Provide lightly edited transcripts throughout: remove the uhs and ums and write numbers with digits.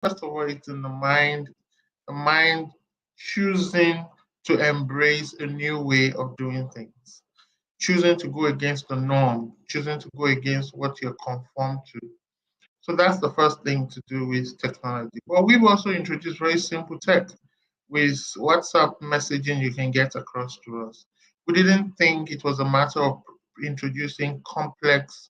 First of all, it's in the mind choosing to embrace a new way of doing things, choosing to go against the norm, choosing to go against what you're conformed to. So that's the first thing to do with technology. But we've also introduced very simple tech with WhatsApp messaging you can get across to us. We didn't think it was a matter of introducing complex,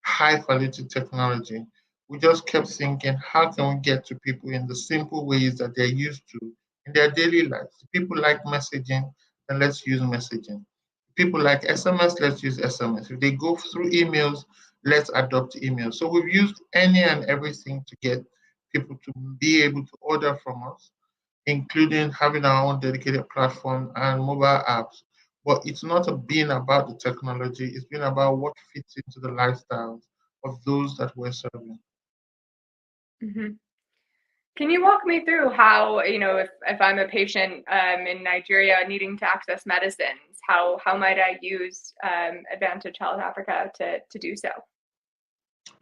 high quality technology. We just kept thinking, how can we get to people in the simple ways that they're used to in their daily lives? People like messaging, then let's use messaging. People like SMS, let's use SMS. If they go through emails, let's adopt emails. So we've used any and everything to get people to be able to order from us, including having our own dedicated platform and mobile apps. But it's not being about the technology, it's been about what fits into the lifestyles of those that we're serving. Hmm. Can you walk me through how, if I'm a patient in Nigeria needing to access medicines, how might I use Advantage Health Africa to do so?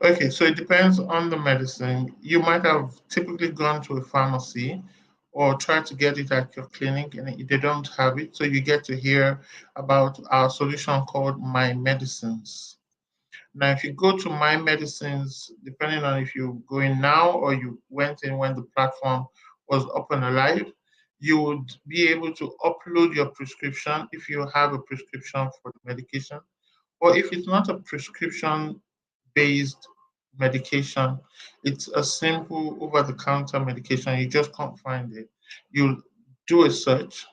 Okay, so it depends on the medicine. You might have typically gone to a pharmacy or tried to get it at your clinic and they don't have it. So you get to hear about our solution called My Medicines. Now, if you go to My Medicines, depending on if you go in now or you went in when the platform was up and alive, you would be able to upload your prescription if you have a prescription for the medication. Or if it's not a prescription based medication, it's a simple over the counter medication, you just can't find it. You do a search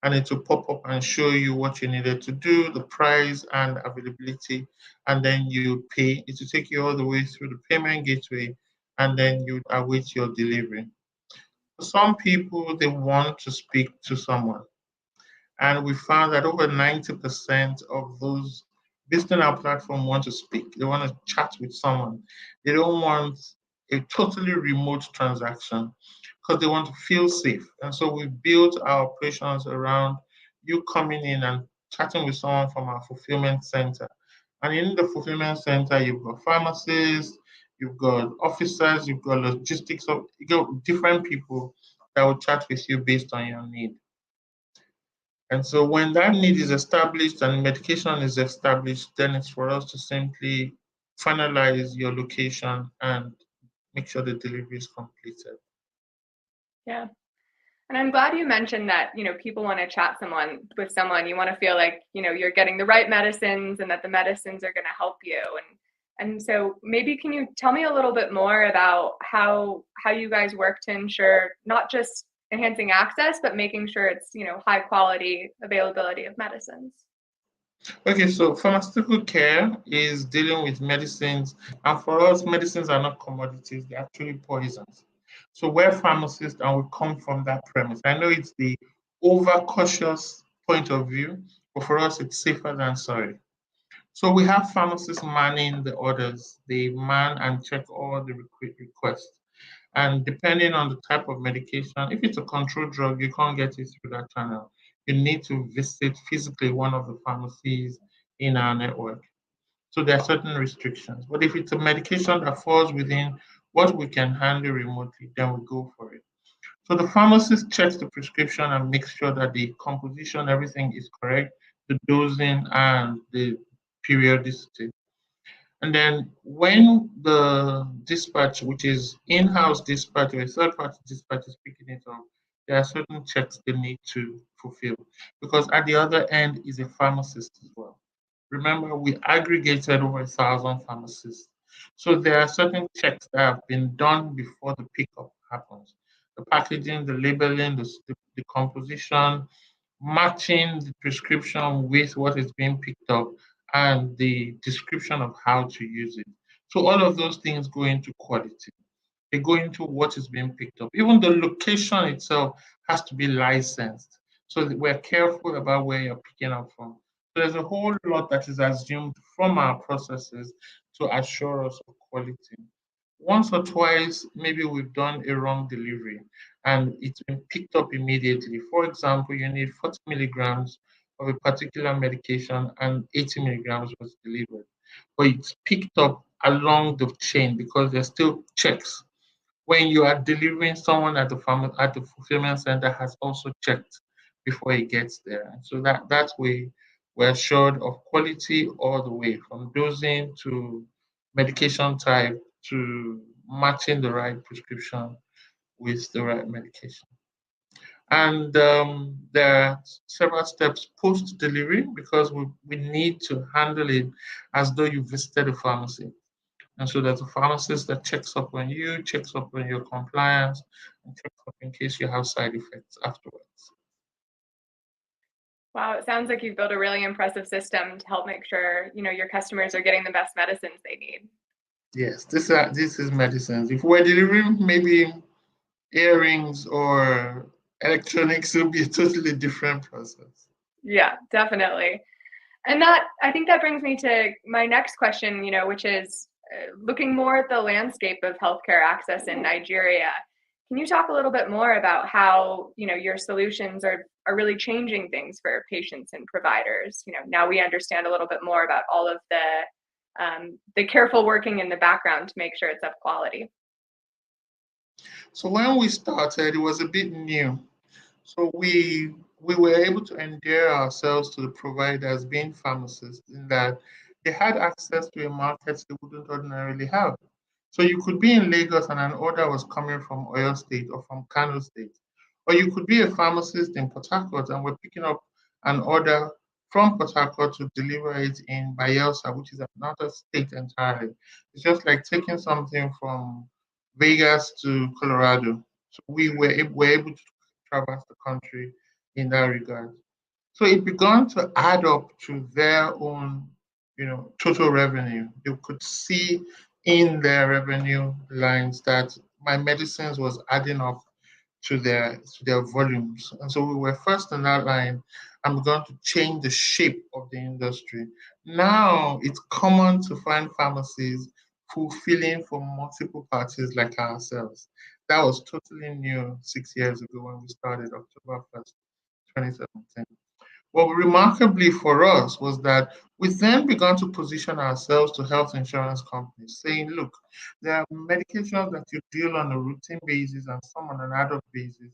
and it will pop up and show you what you needed to do, the price and availability, and then you pay. It will take you all the way through the payment gateway, and then you await your delivery. Some people they want to speak to someone, and we found that over 90% of those visiting our platform want to speak. They want to chat with someone. They don't want a totally remote transaction because they want to feel safe. And so we built our operations around you coming in and chatting with someone from our fulfillment center. And in the fulfillment center, you've got pharmacists, you've got officers, you've got logistics, you got different people that will chat with you based on your need. And so when that need is established and medication is established, then it's for us to simply finalize your location and make sure the delivery is completed. Yeah. And I'm glad you mentioned that, people want to chat with someone. You want to feel like, you're getting the right medicines and that the medicines are going to help you. And so maybe can you tell me a little bit more about how you guys work to ensure not just enhancing access, but making sure it's, high quality availability of medicines? Okay, so pharmaceutical care is dealing with medicines, and for us, medicines are not commodities, they're actually poisons. So we're pharmacists and we come from that premise. I know it's the overcautious point of view, but for us, it's safer than sorry. So we have pharmacists manning the orders. They man and check all the requests. And depending on the type of medication, if it's a controlled drug, you can't get it through that channel. You need to visit physically one of the pharmacies in our network. So there are certain restrictions. But if it's a medication that falls within what we can handle remotely, then we go for it. So the pharmacist checks the prescription and makes sure that the composition, everything is correct, the dosing and the periodicity. And then when the dispatch, which is in-house dispatch or a third-party dispatch is picking it up, there are certain checks they need to fulfill because at the other end is a pharmacist as well. Remember, we aggregated over 1,000 pharmacists. So there are certain checks that have been done before the pickup happens. The packaging, the labeling, the composition, matching the prescription with what is being picked up and the description of how to use it. So all of those things go into quality. They go into what is being picked up. Even the location itself has to be licensed. So that we're careful about where you're picking up from. So there's a whole lot that is assumed from our processes to assure us of quality. Once or twice, maybe we've done a wrong delivery and it's been picked up immediately. For example, you need 40 milligrams of a particular medication and 80 milligrams was delivered. But it's picked up along the chain because there's still checks when you are delivering, someone at the at the fulfillment center has also checked before it gets there. And so that way we're assured of quality all the way from dosing to medication type to matching the right prescription with the right medication. And there are several steps post delivery because we need to handle it as though you visited a pharmacy. And so there's a pharmacist that checks up on you, checks up on your compliance, and checks up in case you have side effects afterwards. Wow, it sounds like you've built a really impressive system to help make sure, your customers are getting the best medicines they need. Yes, this is medicines. If we're delivering maybe earrings or electronics, it'll be a totally different process. Yeah, definitely. And I think that brings me to my next question, which is looking more at the landscape of healthcare access in Nigeria. Can you talk a little bit more about how, your solutions are really changing things for patients and providers? Now we understand a little bit more about all of the careful working in the background to make sure it's of quality. So when we started, it was a bit new. So we were able to endear ourselves to the providers being pharmacists in that they had access to a market they wouldn't ordinarily have. So you could be in Lagos and an order was coming from Oyo State or from Kano State. Or you could be a pharmacist in Port Harcourt and we're picking up an order from Port Harcourt to deliver it in Bayelsa, which is another state entirely. It's just like taking something from Vegas to Colorado. So were able to traverse the country in that regard. So it began to add up to their own, total revenue. You could see in their revenue lines that my medicines was adding up to their volumes. And so we were first in that line. I'm going to change the shape of the industry. Now it's common to find pharmacies fulfilling for multiple parties like ourselves. That was totally new 6 years ago when we started October 1st, 2017. What remarkably for us was that we then began to position ourselves to health insurance companies, saying, look, there are medications that you deal on a routine basis and some on an ad-hoc basis.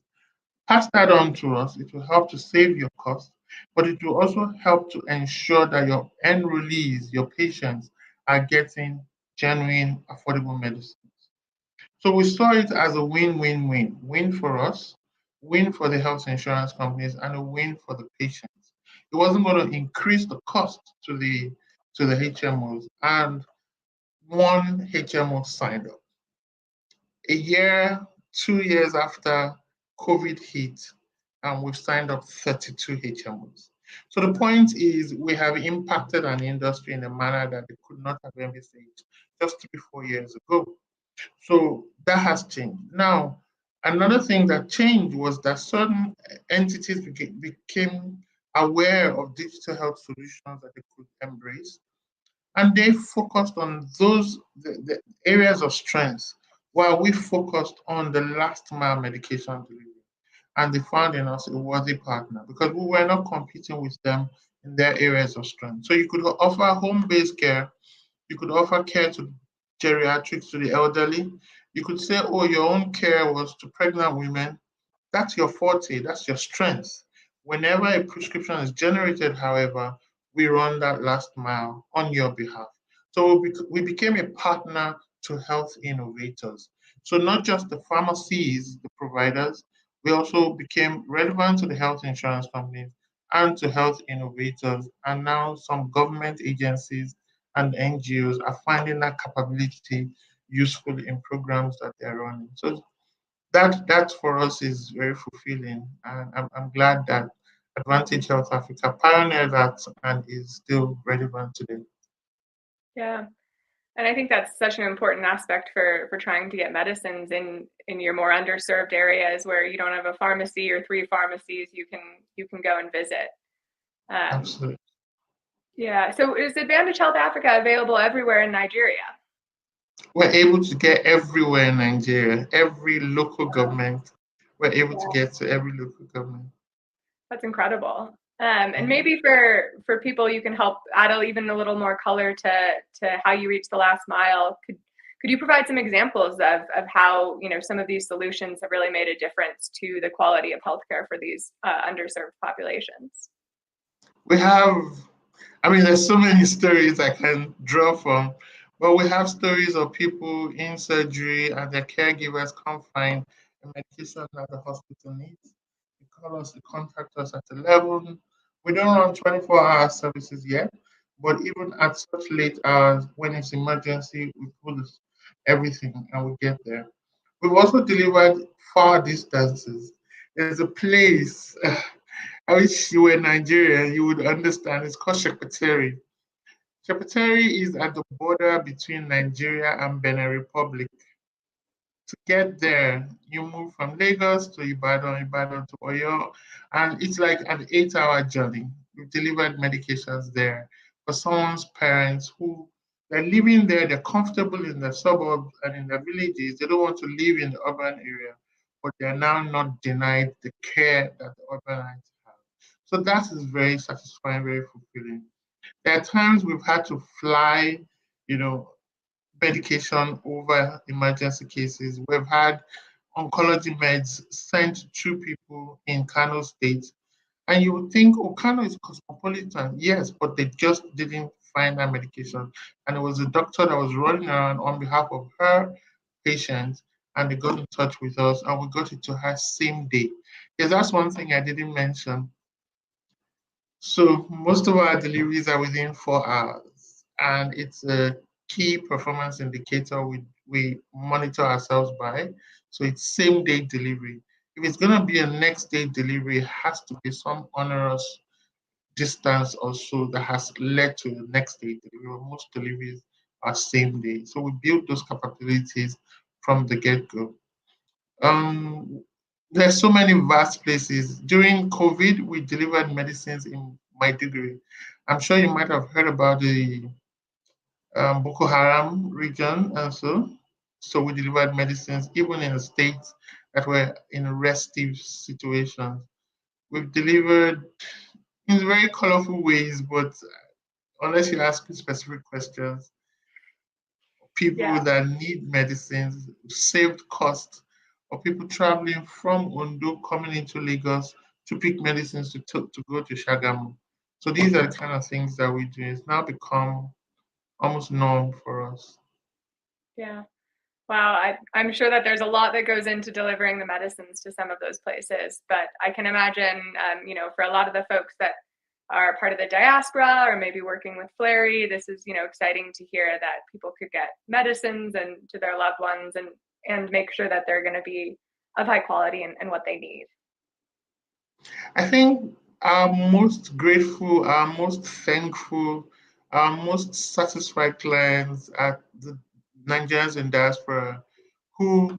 Pass that on to us. It will help to save your costs, but it will also help to ensure that your enrollees, your patients, are getting genuine, affordable medicines. So we saw it as a win-win-win. Win for us, win for the health insurance companies, and a win for the patients. It wasn't going to increase the cost to the HMOs, and one HMO signed up. A year, 2 years after COVID hit, and we've signed up 32 HMOs. So the point is, we have impacted an industry in a manner that they could not have envisaged just 3, 4 years ago. So that has changed. Now, another thing that changed was that certain entities became aware of digital health solutions that they could embrace, and they focused on the areas of strength while we focused on the last mile medication delivery. And they found in us a worthy partner because we were not competing with them in their areas of strength. So you could offer home-based care, you could offer care to geriatrics, to the elderly. You could say, oh, your own care was to pregnant women. That's your forte, that's your strength. Whenever a prescription is generated, however, we run that last mile on your behalf. So we became a partner to health innovators. So not just the pharmacies, the providers, we also became relevant to the health insurance companies and to health innovators. And now some government agencies and NGOs are finding that capability useful in programs that they're running. So that for us is very fulfilling, and I'm glad that Advantage Health Africa pioneered that and is still relevant today. Yeah. And I think that's such an important aspect for trying to get medicines in your more underserved areas where you don't have a pharmacy or three pharmacies you can go and visit. Um, Absolutely. yeah. So is Advantage Health Africa available everywhere in Nigeria? We're able to get everywhere in Nigeria, every local government. We're able to get to every local government. That's incredible. And maybe for people, you can help add even a little more color to how you reach the last mile. Could Could you provide some examples of how, some of these solutions have really made a difference to the quality of healthcare for these underserved populations? We have, I mean, there's so many stories I can draw from, but we have stories of people in surgery and their caregivers can't find the medication that the hospital needs. They call us, they contact us at 11. We don't run 24-hour services yet, but even at such late hours, when it's emergency, we pull everything and we get there. We've also delivered far distances. There's a place, I wish you were Nigerian, you would understand. It's called Shepeteri. Shepeteri is at the border between Nigeria and Benin Republic. To get there, you move from Lagos to Ibadan, Ibadan to Oyo, and it's like an 8-hour journey. We've delivered medications there for someone's parents who they're living there, they're comfortable in the suburbs and in the villages. They don't want to live in the urban area, but they're now not denied the care that the urbanites have. So that is very satisfying, very fulfilling. There are times we've had to fly, you know, medication over emergency cases. We've had oncology meds sent to people in Kano State. And you would think, oh, Kano is cosmopolitan. Yes, but they just didn't find that medication. And it was a doctor that was running around on behalf of her patient, and they got in touch with us, and we got it to her same day. Yes, that's one thing I didn't mention. So most of our deliveries are within 4 hours, and it's a key performance indicator we monitor ourselves by. So it's same day delivery. If it's going to be a next day delivery, it has to be some onerous distance or so that has led to the next day delivery. Most deliveries are same day. So we build those capabilities from the get go. Um, there's so many vast places. During COVID, we delivered medicines in Maiduguri. I'm sure you might have heard about the Boko Haram region and so. So we delivered medicines even in the states that were in restive situations. We've delivered in very colorful ways, but unless you ask me specific questions, people Yeah. that need medicines, saved costs, or people traveling from Ondo coming into Lagos to pick medicines to go to Shagamu. So these are the kind of things that we do. It's now become almost norm for us. Yeah. Wow, I'm sure that there's a lot that goes into delivering the medicines to some of those places, but I can imagine, for a lot of the folks that are part of the diaspora or maybe working with Flurry, this is, exciting to hear that people could get medicines and to their loved ones and make sure that they're going to be of high quality and what they need. I think our most grateful, our most thankful, our most satisfied clients are the Nigerians in diaspora who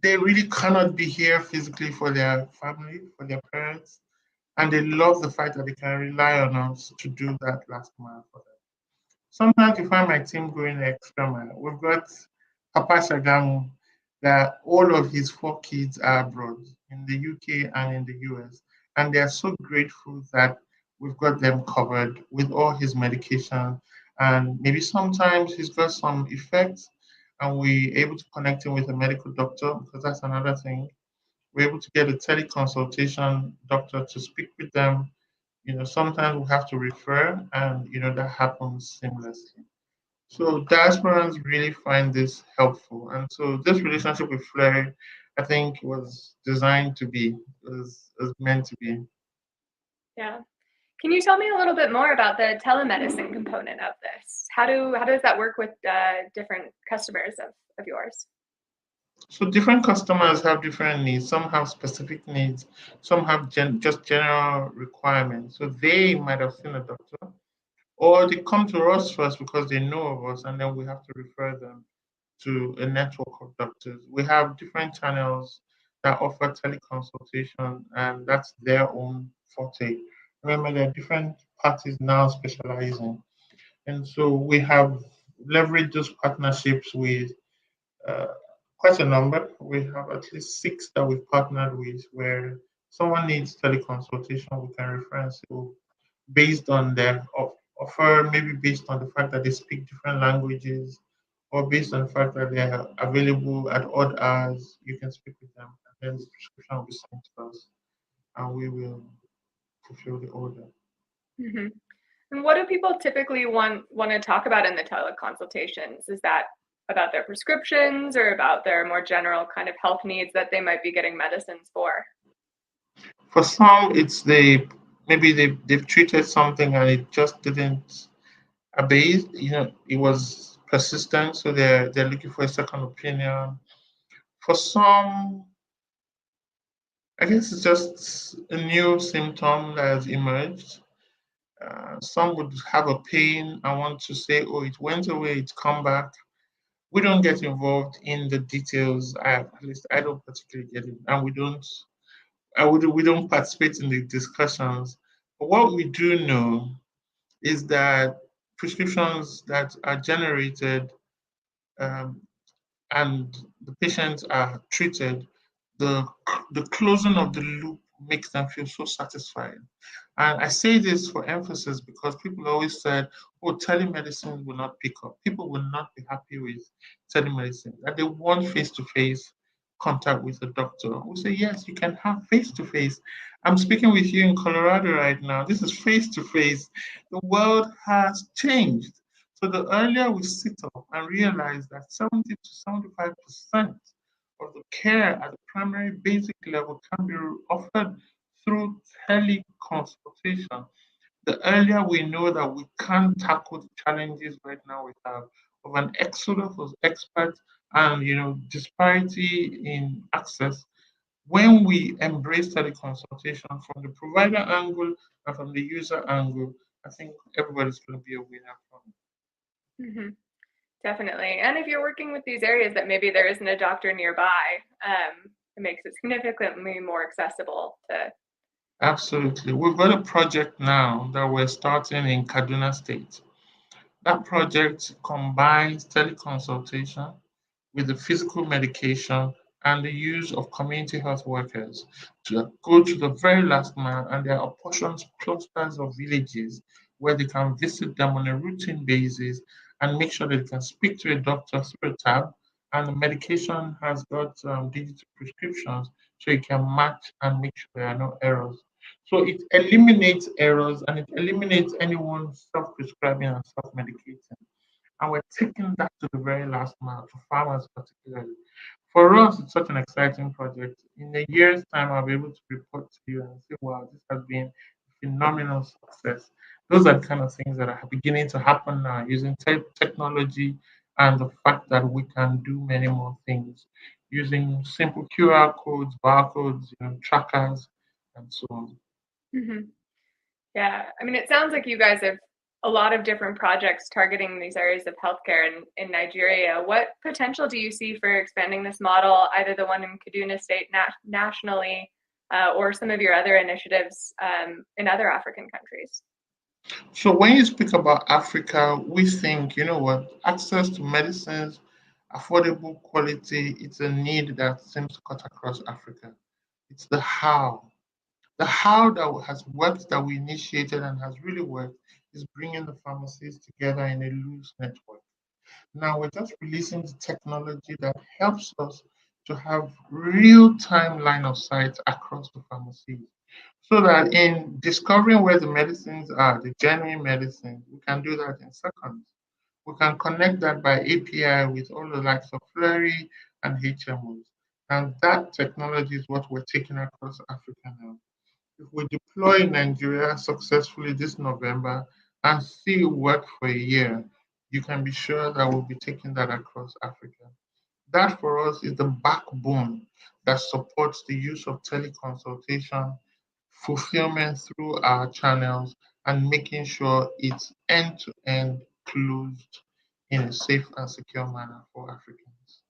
they really cannot be here physically for their family, for their parents, and they love the fact that they can rely on us to do that last mile for them. Sometimes you find my team going the extra mile. We've got Papa Shagamu, that all of his 4 kids are abroad in the UK and in the US. And they are so grateful that we've got them covered with all his medication. And maybe sometimes he's got some effects and we're able to connect him with a medical doctor because that's another thing. We're able to get a teleconsultation doctor to speak with them. Sometimes we have to refer and that happens seamlessly. So diasporans really find this helpful. And so this relationship with Flurry, I think, was designed to be, was meant to be. Yeah. Can you tell me a little bit more about the telemedicine component of this? How does that work with different customers of yours? So different customers have different needs. Some have specific needs. Some have just general requirements. So they might have seen a doctor, or they come to us first because they know of us, and then we have to refer them to a network of doctors. We have different channels that offer teleconsultation, and that's their own forte. Remember, there are different parties now specializing. And so we have leveraged those partnerships with uh, quite a number. We have at least 6 that we've partnered with where someone needs teleconsultation, we can refer and say, oh, based on their offer, maybe based on the fact that they speak different languages or based on the fact that they are available at odd hours, you can speak with them, and then the prescription will be sent to us, and we will fulfill the order. Hmm. And what do people typically want to talk about in the teleconsultations? Is that about their prescriptions or about their more general kind of health needs that they might be getting medicines for? For some, it's maybe they've treated something and it just didn't abate. It was persistent, so they're looking for a second opinion. For some, I guess it's just a new symptom that has emerged. Some would have a pain and want to say, "Oh, it went away, it's come back." We don't get involved in the details. At least I don't particularly get it, and we don't. We don't participate in the discussions. But what we do know is that prescriptions that are generated, um, and the patients are treated, the the closing of the loop makes them feel so satisfied. And I say this for emphasis because people always said, "Oh, telemedicine will not pick up. People will not be happy with telemedicine. That they want face-to-face contact with a doctor." We say, "Yes, you can have face-to-face. I'm speaking with you in Colorado right now. This is face-to-face. The world has changed." So the earlier we sit up and realize that 70 to 75% of the care at the primary basic level can be offered through teleconsultation, the earlier we know that we can tackle the challenges right now we have of an exodus of experts and disparity in access. When we embrace teleconsultation from the provider angle and from the user angle, I think everybody's going to be a winner from it. Hmm. Definitely. And if you're working with these areas that maybe there isn't a doctor nearby, it makes it significantly more accessible to. Absolutely. We've got a project now that we're starting in Kaduna State. That project combines teleconsultation with the physical medication and the use of community health workers to go to the very last mile. And there are portions, clusters of villages where they can visit them on a routine basis and make sure that they can speak to a doctor through a tab. And the medication has got digital prescriptions so you can match and make sure there are no errors. So it eliminates errors and it eliminates anyone self prescribing and self medicating. And we're taking that to the very last mile, to farmers particularly. For us, it's such an exciting project. In a year's time, I'll be able to report to you and say, wow, this has been a phenomenal success. Those are the kind of things that are beginning to happen now using technology and the fact that we can do many more things using simple QR codes, barcodes, trackers, and so on. Hmm. Yeah. I mean, it sounds like you guys have a lot of different projects targeting these areas of healthcare in Nigeria. What potential do you see for expanding this model, either the one in Kaduna State nationally or some of your other initiatives in other African countries? So when you speak about Africa, we think, you know what, access to medicines, affordable quality, it's a need that seems to cut across Africa. It's the how. The how that has worked, that we initiated and has really worked, is bringing the pharmacies together in a loose network. Now we're just releasing the technology that helps us to have real-time line of sight across the pharmacies. So that in discovering where the medicines are, the genuine medicine, we can do that in seconds. We can connect that by API with all the likes of Flurry and HMOs. And that technology is what we're taking across Africa now. If we deploy in Nigeria successfully this November and see it work for a year, you can be sure that we'll be taking that across Africa. That for us is the backbone that supports the use of teleconsultation, fulfillment through our channels, and making sure it's end to end closed in a safe and secure manner for Africans.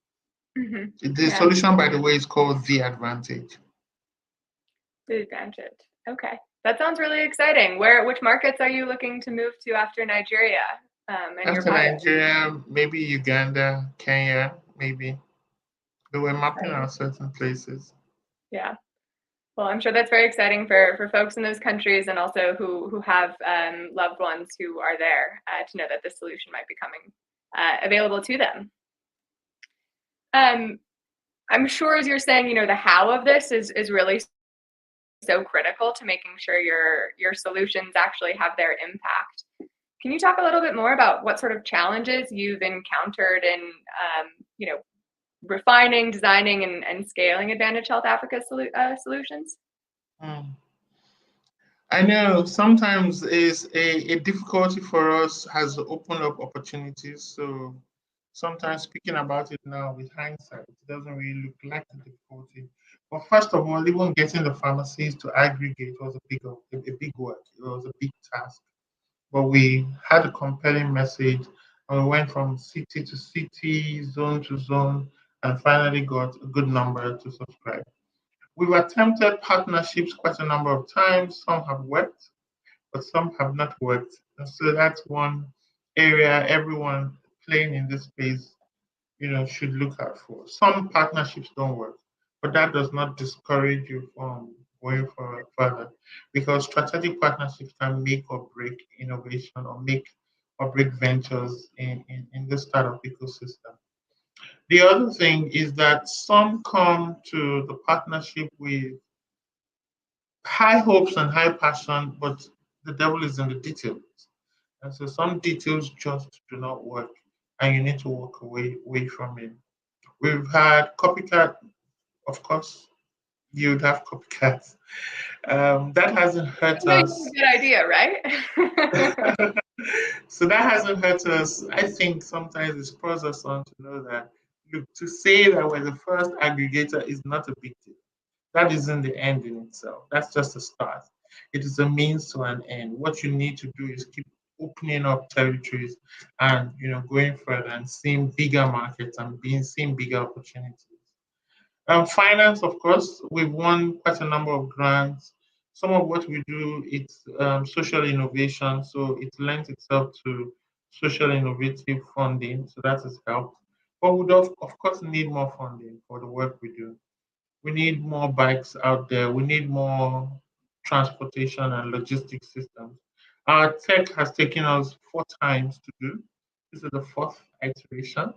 Hmm. The Yeah, solution, by the way, is called The Advantage. the advantage. Okay, that sounds really exciting. Which markets are you looking to move to after Nigeria and your After pilot? Nigeria, maybe Uganda, Kenya, maybe. We were mapping Exciting. out certain places. Yeah. Well, I'm sure that's very exciting for folks in those countries and also who have loved ones who are there to know that this solution might be coming available to them. I'm sure, as you're saying, the how of this is really so critical to making sure your solutions actually have their impact. Can you talk a little bit more about what sort of challenges you've encountered in, refining, designing, and scaling Advantage Health Africa solutions? Mm. I know sometimes is a difficulty for us has opened up opportunities. So sometimes speaking about it now with hindsight, it doesn't really look like a difficulty. But first of all, even getting the pharmacies to aggregate was a big work. It was a big task. But we had a compelling message, and we went from city to city, zone to zone, and finally got a good number to subscribe. We've attempted partnerships quite a number of times. Some have worked, but some have not worked. And so that's one area everyone playing in this space, should look out for. Some partnerships don't work, but that does not discourage you from going further, because strategic partnerships can make or break innovation or make or break ventures in the startup ecosystem. The other thing is that some come to the partnership with high hopes and high passion, but the devil is in the details. And so some details just do not work, and you need to walk away from it. We've had copycat, of course, you'd have copycats. That hasn't hurt It's a us. good idea, right? So that hasn't hurt us. I think sometimes it spurs us on to know that, look, to say that we're the first aggregator is not a big deal. That isn't the end in itself. That's just a start. It is a means to an end. What you need to do is keep opening up territories and going further and seeing bigger markets and seeing bigger opportunities. Finance, of course, we've won quite a number of grants. Some of what we do, it's social innovation, so it lends itself to social innovative funding, so that has helped. But we would, of course, need more funding for the work we do. We need more bikes out there. We need more transportation and logistics systems. Our tech has taken us 4 times to do. This is the fourth iteration.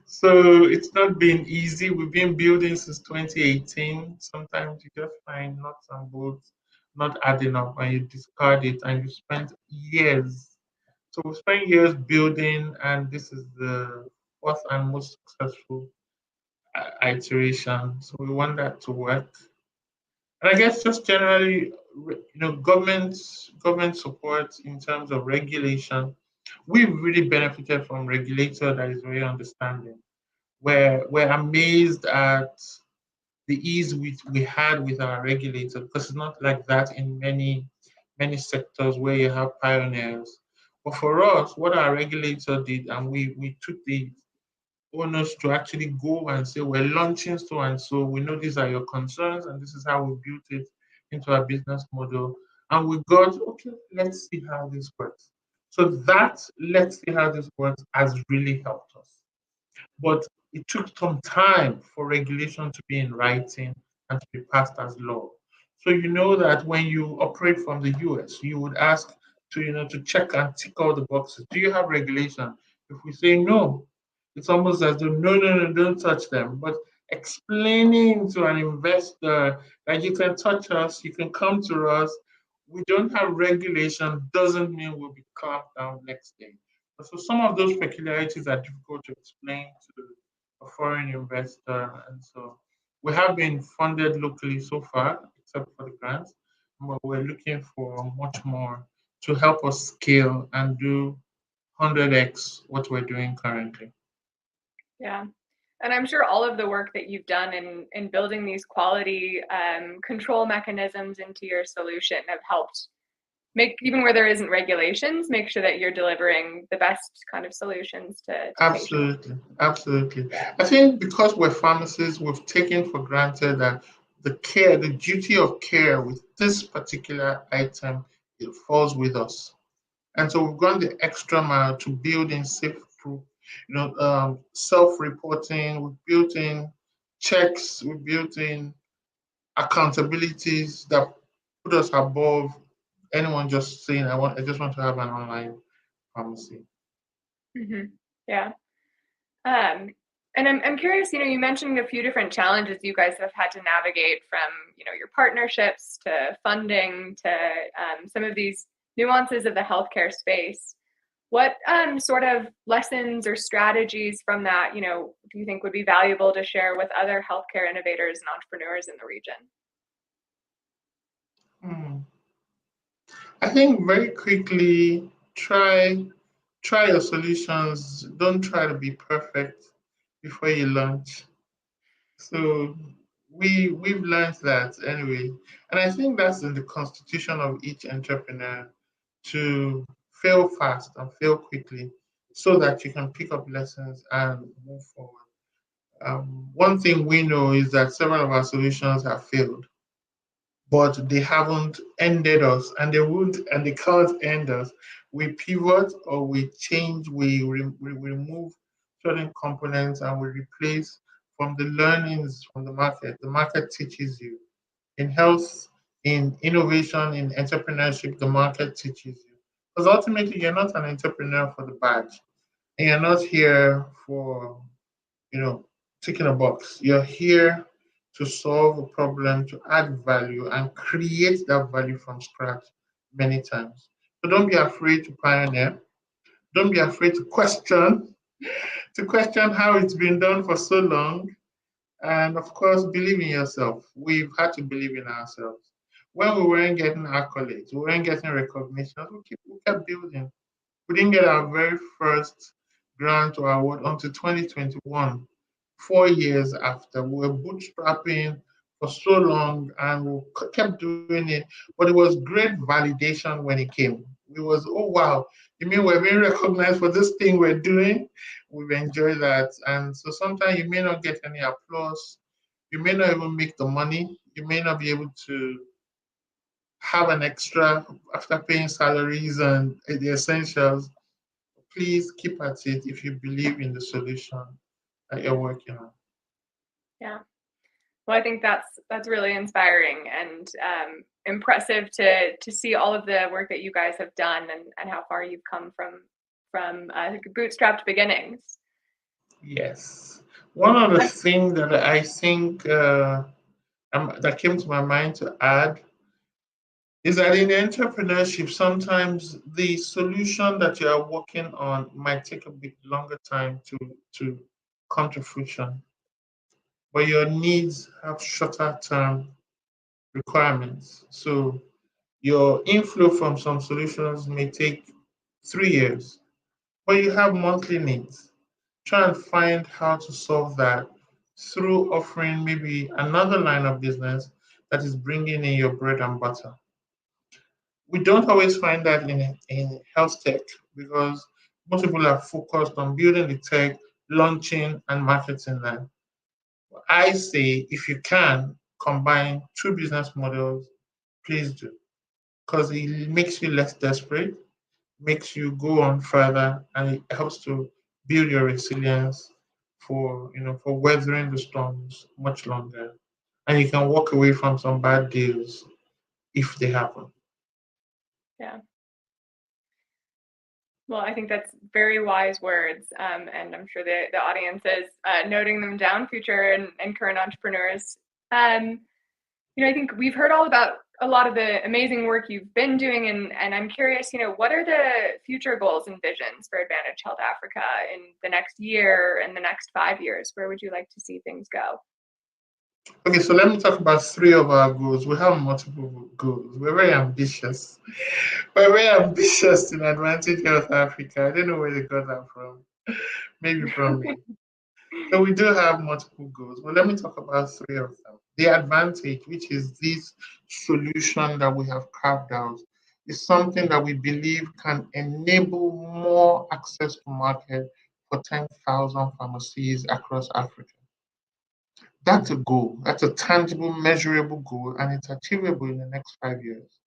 So it's not been easy. We've been building since 2018. Sometimes you just find nuts and bolts not adding up and you discard it and you spend years. So we spent years building, and this is the fourth and most successful iteration. So we want that to work. And I guess just generally, government support in terms of regulation. We've really benefited from regulator that is very understanding. We're amazed at the ease we had with our regulator, because it's not like that in many sectors where you have pioneers. But for us, what our regulator did, and we took the owners to actually go and say, we're launching so and so, we know these are your concerns, and this is how we built it into our business model. And we got, okay, let's see how this works. So that let's see how this works has really helped us. But it took some time for regulation to be in writing and to be passed as law. So you know that when you operate from the US, you would ask to check and tick all the boxes. Do you have regulation? If we say no, it's almost as though no, don't touch them. But explaining to an investor that you can touch us, you can come to us, we don't have regulation doesn't mean we'll be clamped down next day. So some of those peculiarities are difficult to explain to a foreign investor, and so we have been funded locally so far, except for the grants, but we're looking for much more to help us scale and do 100x what we're doing currently. Yeah. And I'm sure all of the work that you've done in building these quality control mechanisms into your solution have helped make, even where there isn't regulations, make sure that you're delivering the best kind of solutions to patients. Absolutely. I think because we're pharmacists, we've taken for granted that the duty of care with this particular item, it falls with us. And so we've gone the extra mile to build in safe proof, self-reporting, we've built in checks, we've built in accountabilities that put us above anyone just saying, I just want to have an online pharmacy. Mm-hmm. Yeah. And I'm curious, you mentioned a few different challenges you guys have had to navigate from, your partnerships to funding to some of these nuances of the healthcare space. What sort of lessons or strategies from that, do you think would be valuable to share with other healthcare innovators and entrepreneurs in the region? Hmm. I think very quickly try your solutions. Don't try to be perfect before you launch. So we've learned that anyway. And I think that's in the constitution of each entrepreneur to fail fast and fail quickly so that you can pick up lessons and move forward. One thing we know is that several of our solutions have failed, but they haven't ended us and they won't and they can't end us. We pivot or we change, we remove certain components and we replace from the learnings from the market. The market teaches you. In health, in innovation, in entrepreneurship, the market teaches you. Because ultimately you're not an entrepreneur for the badge. And you're not here for you know, ticking a box. You're here to solve a problem, to add value, and create that value from scratch many times. So don't be afraid to pioneer. Don't be afraid to question how it's been done for so long. And of course, believe in yourself. We've had to believe in ourselves. When we weren't getting accolades, we weren't getting recognition, we kept building. We didn't get our very first grant or award until 2021, 4 years after. We were bootstrapping for so long and we kept doing it. But it was great validation when it came. It was, oh, wow, you mean we're being recognized for this thing we're doing? We've enjoyed that. And so sometimes you may not get any applause. You may not even make the money. You may not be able to have an extra after paying salaries and the essentials. Please keep at it if you believe in the solution that you're working on. Yeah. Well, I think that's really inspiring and impressive to see all of the work that you guys have done and how far you've come from bootstrapped beginnings. Yes. One other thing that I think that came to my mind to add is that in entrepreneurship, sometimes the solution that you are working on might take a bit longer time to come to fruition, but your needs have shorter term requirements. So your inflow from some solutions may take 3 years, but you have monthly needs. Try and find how to solve that through offering maybe another line of business that is bringing in your bread and butter. We don't always find that in health tech because most people are focused on building the tech, launching, and marketing them. I say if you can combine two business models, please do because it makes you less desperate, makes you go on further, and it helps to build your resilience for weathering the storms much longer. And you can walk away from some bad deals if they happen. Yeah. Well, I think that's very wise words, and I'm sure the audience is noting them down, future and current entrepreneurs. Um, I think we've heard all about a lot of the amazing work you've been doing, and I'm curious, what are the future goals and visions for Advantage Health Africa in the next year and the next 5 years? Where would you like to see things go? Okay, so let me talk about three of our goals. We have multiple goals. We're very ambitious. We're very ambitious in Advantage Health Africa. I don't know where they got that from. Maybe from me. So we do have multiple goals, but let me talk about three of them. The advantage, which is this solution that we have carved out, is something that we believe can enable more access to market for 10,000 pharmacies across Africa. That's a goal. That's a tangible, measurable goal, and it's achievable in the next 5 years.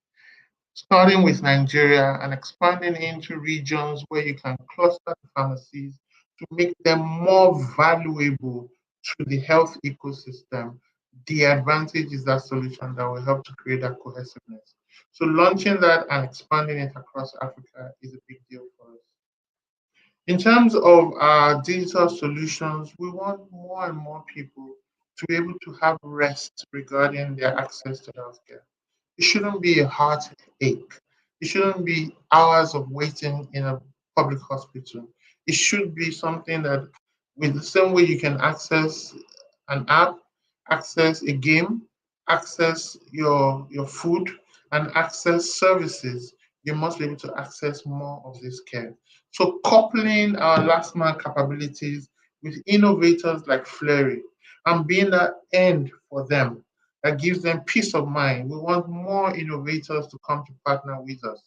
Starting with Nigeria and expanding into regions where you can cluster the pharmacies to make them more valuable to the health ecosystem. The advantage is that solution that will help to create that cohesiveness. So launching that and expanding it across Africa is a big deal for us. In terms of our digital solutions, we want more and more people to be able to have rest regarding their access to healthcare. It shouldn't be a heartache. It shouldn't be hours of waiting in a public hospital. It should be something that, with the same way you can access an app, access a game, access your food, and access services, you must be able to access more of this care. So coupling our last mile capabilities with innovators like Flurry and being that end for them that gives them peace of mind. We want more innovators to come to partner with us.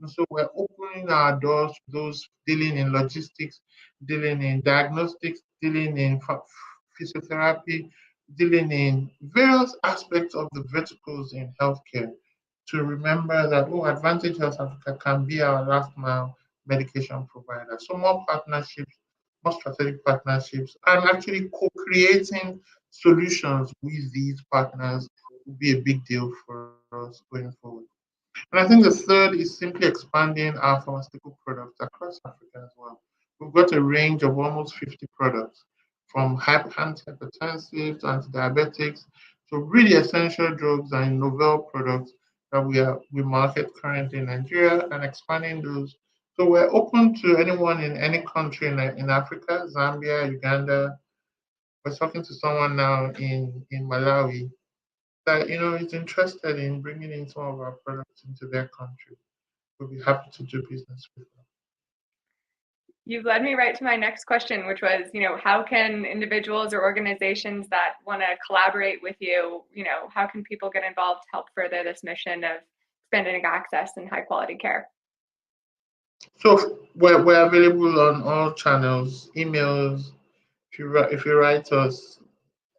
And so we're opening our doors to those dealing in logistics, dealing in diagnostics, dealing in physiotherapy, dealing in various aspects of the verticals in healthcare to remember that, oh, Advantage Health Africa can be our last mile medication provider. So more partnerships, more strategic partnerships, and actually co-creating solutions with these partners will be a big deal for us going forward. And I think the third is simply expanding our pharmaceutical products across Africa as well. We've got a range of almost 50 products, from antihypertensives, anti-diabetics, to really essential drugs and novel products that we market currently in Nigeria and expanding those. So we're open to anyone in any country in Africa, Zambia, Uganda. We're talking to someone now in Malawi that is interested in bringing in some of our products into their country. We'll be happy to do business with them. You've led me right to my next question, which was, how can individuals or organizations that want to collaborate with you, how can people get involved to help further this mission of expanding access and high quality care? So we're available on all channels, emails. If you write us,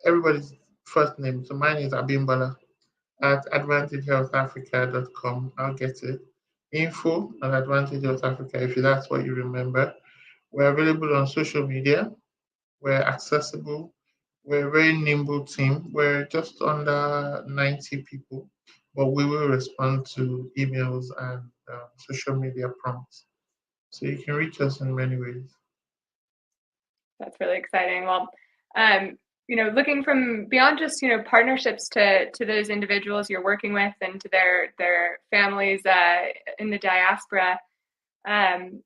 everybody's first name. So mine is Abimbola at advantagehealthafrica.com. I'll get it. Info at Advantage Health Africa, if that's what you remember. We're available on social media. We're accessible. We're a very nimble team. We're just under 90 people, but we will respond to emails and social media prompts. So you can reach us in many ways. That's really exciting. Well, looking from beyond just partnerships to those individuals you're working with and to their families in the diaspora. I'm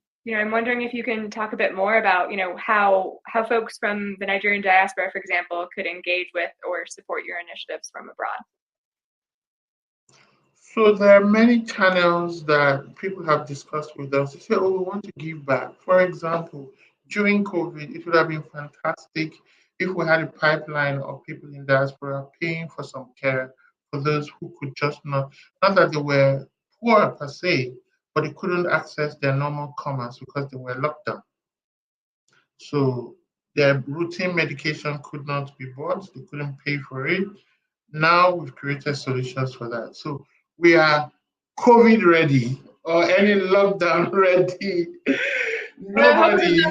wondering if you can talk a bit more about how folks from the Nigerian diaspora, for example, could engage with or support your initiatives from abroad. So there are many channels that people have discussed with us. They say, oh, we want to give back. For example, during COVID, it would have been fantastic if we had a pipeline of people in diaspora paying for some care for those who could just not that they were poor per se, but they couldn't access their normal commerce because they were locked down. So their routine medication could not be bought, they couldn't pay for it. Now we've created solutions for that. So we are COVID ready or any lockdown ready. Nobody.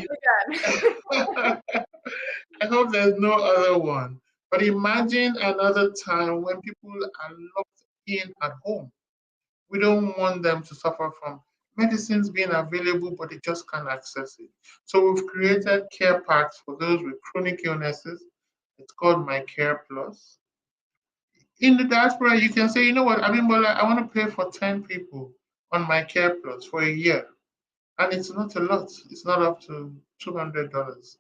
I hope there's no other one. But imagine another time when people are locked in at home. We don't want them to suffer from medicines being available, but they just can't access it. So we've created care packs for those with chronic illnesses. It's called My Care Plus. In the diaspora, you can say, you know what, Abimbola, I want to pay for 10 people on My Care Plus for a year. And it's not a lot. It's not up to $200.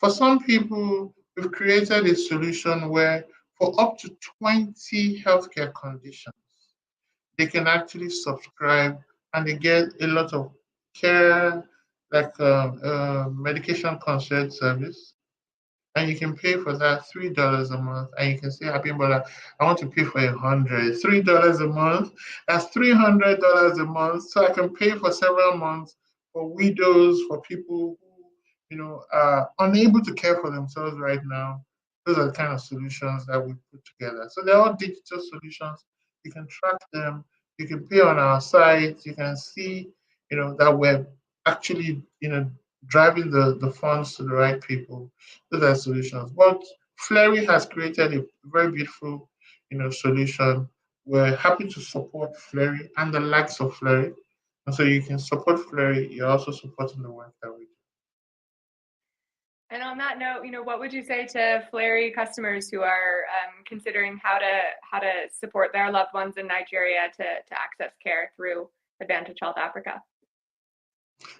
For some people, we've created a solution where for up to 20 healthcare conditions, they can actually subscribe and they get a lot of care, like medication concierge service. And you can pay for that $3 a month. And you can say, Abimbola, I want to pay for 100. $3 a month. That's $300 a month. So I can pay for several months for widows, for people who, are unable to care for themselves right now. Those are the kind of solutions that we put together. So they're all digital solutions. You can track them. You can pay on our site. You can see, that we're actually, driving the funds to the right people. Those are solutions. But Flurry has created a very beautiful, solution. We're happy to support Flurry and the likes of Flurry. And so you can support Flurry. You're also supporting the work that we do. And on that note, what would you say to Fleury customers who are considering how to support their loved ones in Nigeria to access care through Advantage Health Africa?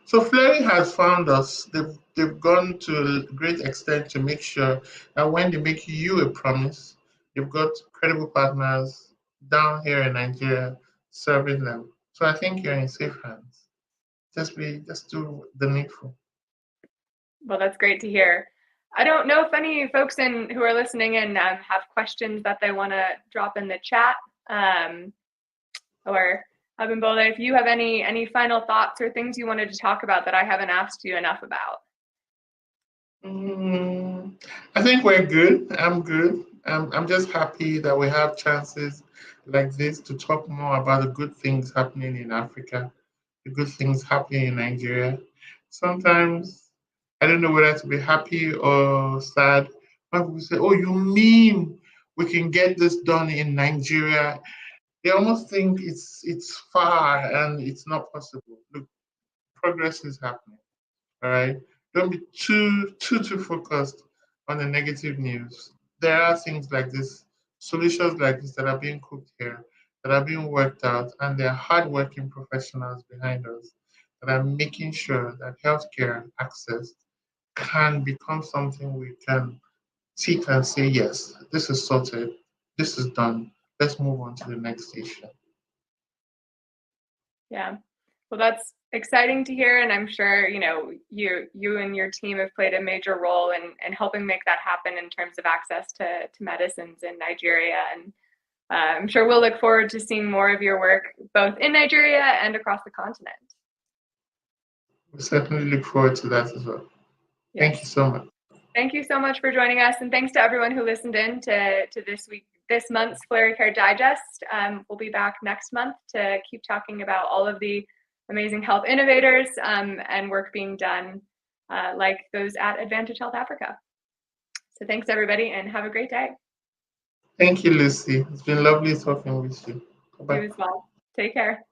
So Fleury has found us. They've gone to a great extent to make sure that when they make you a promise, you've got credible partners down here in Nigeria serving them. So I think you're in safe hands. Just do the needful. Well, that's great to hear. I don't know if any folks who are listening in have questions that they want to drop in the chat, or Abimbola, if you have any final thoughts or things you wanted to talk about that I haven't asked you enough about. I think we're good. I'm good. I'm just happy that we have chances like this to talk more about the good things happening in Africa, the good things happening in Nigeria. Sometimes I don't know whether to be happy or sad. When people say, "Oh, you mean we can get this done in Nigeria?" They almost think it's far and it's not possible. Look, progress is happening. All right. Don't be too focused on the negative news. There are things like this, solutions like this that are being cooked here, that are being worked out, and there are hardworking professionals behind us that are making sure that healthcare access can become something we can sit and say, yes, this is sorted, this is done. Let's move on to the next station. Yeah. Well, that's exciting to hear, and I'm sure you and your team have played a major role in helping make that happen in terms of access to medicines in Nigeria. And I'm sure we'll look forward to seeing more of your work both in Nigeria and across the continent. We certainly look forward to that as well. Yes. Thank you so much. Thank you so much for joining us, and thanks to everyone who listened in to this month's Fleury Care Digest. We'll be back next month to keep talking about all of the amazing health innovators and work being done like those at Advantage Health Africa. So thanks, everybody, and have a great day. Thank you, Lucy. It's been lovely talking with you. Bye-bye. You as well. Take care.